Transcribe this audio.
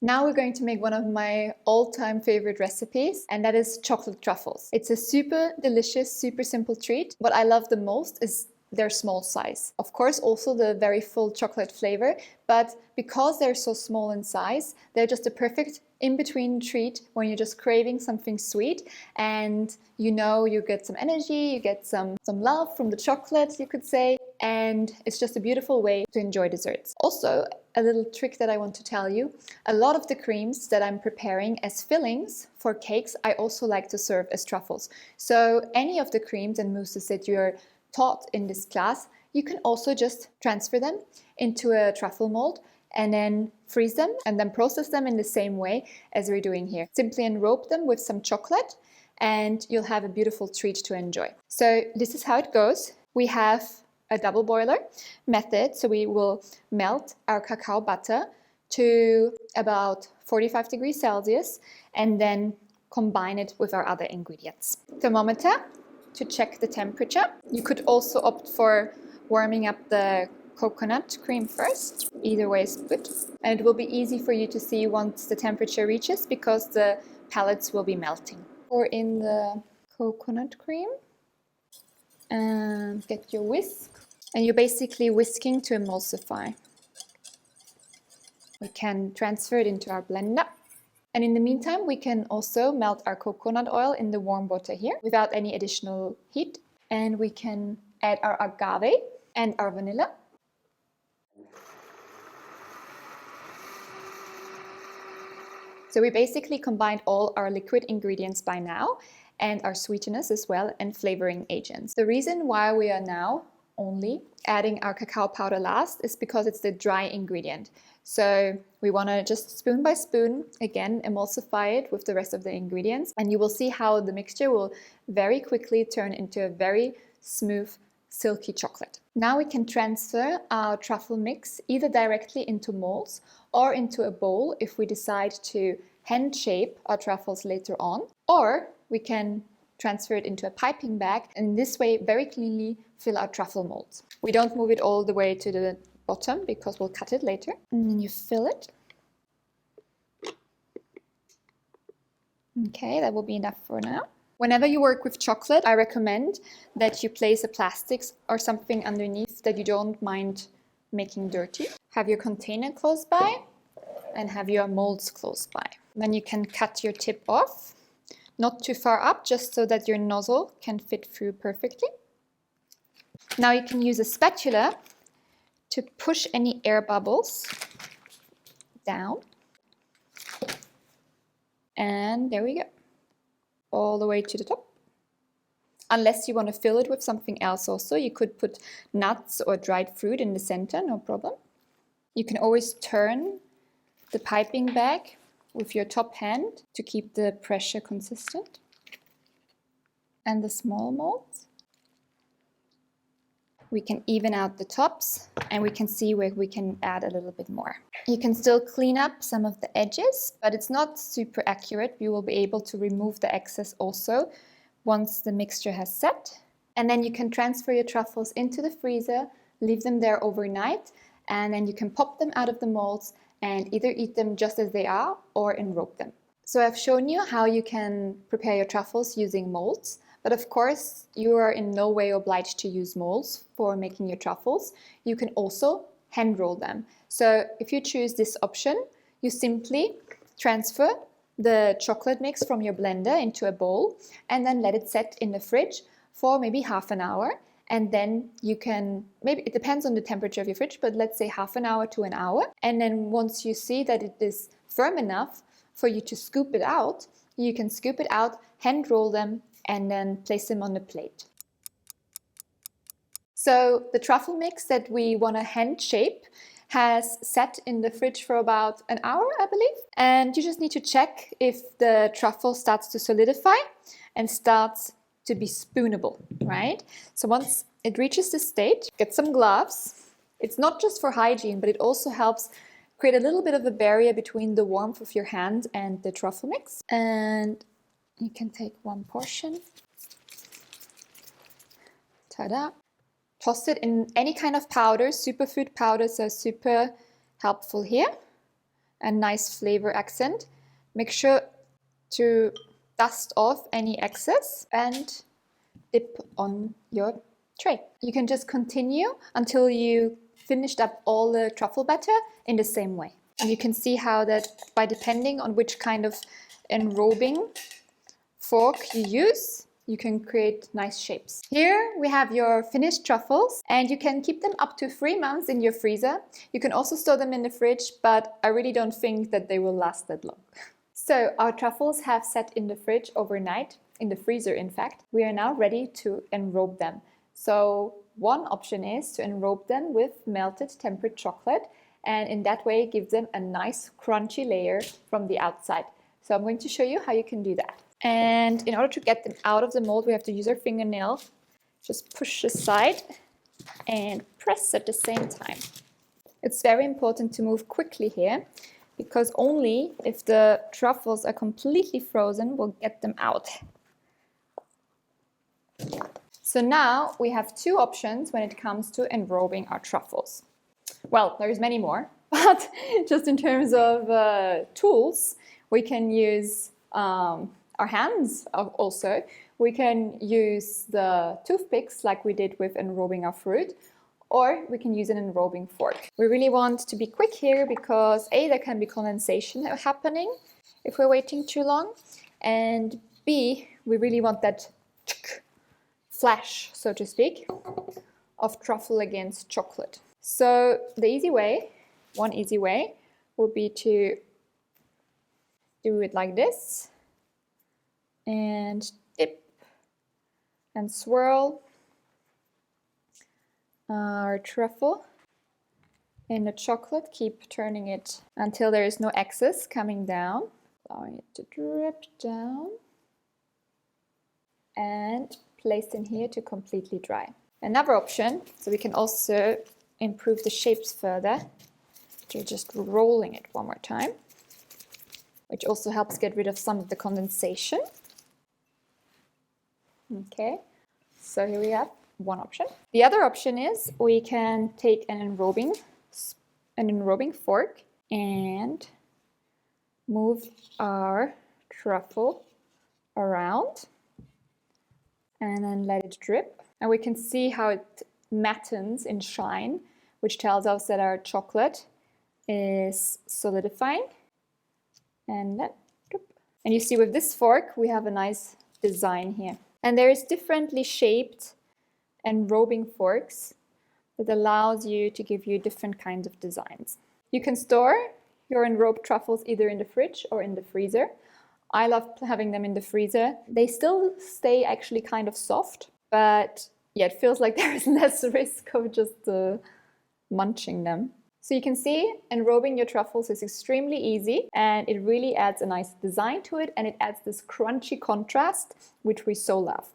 Now we're going to make one of my all-time favorite recipes, and that is chocolate truffles. It's a super delicious, super simple treat. What I love the most is their small size. Of course, also the very full chocolate flavor, but because they're so small in size, they're just a perfect in-between treat when you're just craving something sweet and you know you get some energy, you get some love from the chocolate, you could say, and it's just a beautiful way to enjoy desserts. Also, a little trick that I want to tell you, a lot of the creams that I'm preparing as fillings for cakes, I also like to serve as truffles. So any of the creams and mousses that you're taught in this class, you can also just transfer them into a truffle mold and then freeze them and then process them in the same way as we're doing here. Simply enrobe them with some chocolate and you'll have a beautiful treat to enjoy. So this is how it goes. We have a double boiler method, so we will melt our cacao butter to about 45 degrees Celsius and then combine it with our other ingredients. Thermometer to check the temperature. You could also opt for warming up the coconut cream first. Either way is good. And it will be easy for you to see once the temperature reaches because the pellets will be melting. Pour in the coconut cream and get your whisk. And you're basically whisking to emulsify. We can transfer it into our blender. And in the meantime, we can also melt our coconut oil in the warm water here without any additional heat. And we can add our agave and our vanilla. So we basically combined all our liquid ingredients by now and our sweeteners as well and flavoring agents. The reason why we are now only adding our cacao powder last is because it's the dry ingredient. So we want to just spoon by spoon, again, emulsify it with the rest of the ingredients. And you will see how the mixture will very quickly turn into a very smooth, silky chocolate. Now we can transfer our truffle mix either directly into molds or into a bowl if we decide to hand shape our truffles later on, or we can transfer it into a piping bag and in this way very cleanly fill our truffle molds. We don't move it all the way to the bottom because we'll cut it later. And then you fill it. Okay, that will be enough for now. Whenever you work with chocolate, I recommend that you place a plastic or something underneath that you don't mind making dirty. Have your container close by and have your molds close by. Then you can cut your tip off, not too far up, just so that your nozzle can fit through perfectly. Now you can use a spatula to push any air bubbles down. And there we go. All the way to the top. Unless you want to fill it with something else also, you could put nuts or dried fruit in the center, no problem. You can always turn the piping bag with your top hand to keep the pressure consistent. And the small molds. We can even out the tops and we can see where we can add a little bit more. You can still clean up some of the edges, but it's not super accurate. You will be able to remove the excess also once the mixture has set. And then you can transfer your truffles into the freezer, leave them there overnight, and then you can pop them out of the molds and either eat them just as they are or enrobe them. So I've shown you how you can prepare your truffles using molds. But of course, you are in no way obliged to use molds for making your truffles. You can also hand roll them. So if you choose this option, you simply transfer the chocolate mix from your blender into a bowl and then let it set in the fridge for maybe half an hour. And then you can, maybe it depends on the temperature of your fridge, but let's say half an hour to an hour. And then once you see that it is firm enough for you to scoop it out, you can scoop it out, hand roll them, and then place them on a plate. So the truffle mix that we want to hand shape has sat in the fridge for about an hour, I believe. And you just need to check if the truffle starts to solidify and starts to be spoonable, right? So once it reaches this state, get some gloves. It's not just for hygiene, but it also helps create a little bit of a barrier between the warmth of your hand and the truffle mix. And you can take one portion. Ta-da! Toss it in any kind of powder. Superfood powders are super helpful here. a nice flavor accent. Make sure to dust off any excess and dip on your tray. You can just continue until you finished up all the truffle batter in the same way. And you can see how that by depending on which kind of enrobing fork you use, you can create nice shapes. Here we have your finished truffles, and you can keep them up to 3 months in your freezer. You can also store them in the fridge, but I really don't think that they will last that long. So our truffles have sat in the fridge overnight, in the freezer in fact. We are now ready to enrobe them. So one option is to enrobe them with melted tempered chocolate, and in that way give them a nice crunchy layer from the outside. So I'm going to show you how you can do that. And in order to get them out of the mold, we have to use our fingernail. Just push aside and press at the same time. It's very important to move quickly here, because only if the truffles are completely frozen will get them out. So now we have 2 options when it comes to enrobing our truffles. Well, there's many more, but just in terms of tools, we can use our hands also. We can use the toothpicks like we did with enrobing our fruit, or we can use an enrobing fork. We really want to be quick here because A, there can be condensation happening if we're waiting too long, and B, we really want that flash, so to speak, of truffle against chocolate. So the easy way, one easy way, would be to do it like this and dip and swirl our truffle in the chocolate. Keep turning it until there is no excess coming down, allowing it to drip down, and place in here to completely dry. Another option, so we can also improve the shapes further, to just rolling it one more time, which also helps get rid of some of the condensation. Okay, so here we have one option. The other option is we can take an enrobing fork and move our truffle around and then let it drip. And we can see how it mattens in shine, which tells us that our chocolate is solidifying. And then drip. And you see with this fork we have a nice design here. And there is differently shaped enrobing forks that allows you to give you different kinds of designs. You can store your enrobed truffles either in the fridge or in the freezer. I love having them in the freezer. They still stay actually kind of soft, but yeah, it feels like there is less risk of just munching them. So you can see enrobing your truffles is extremely easy, and it really adds a nice design to it, and it adds this crunchy contrast, which we so love.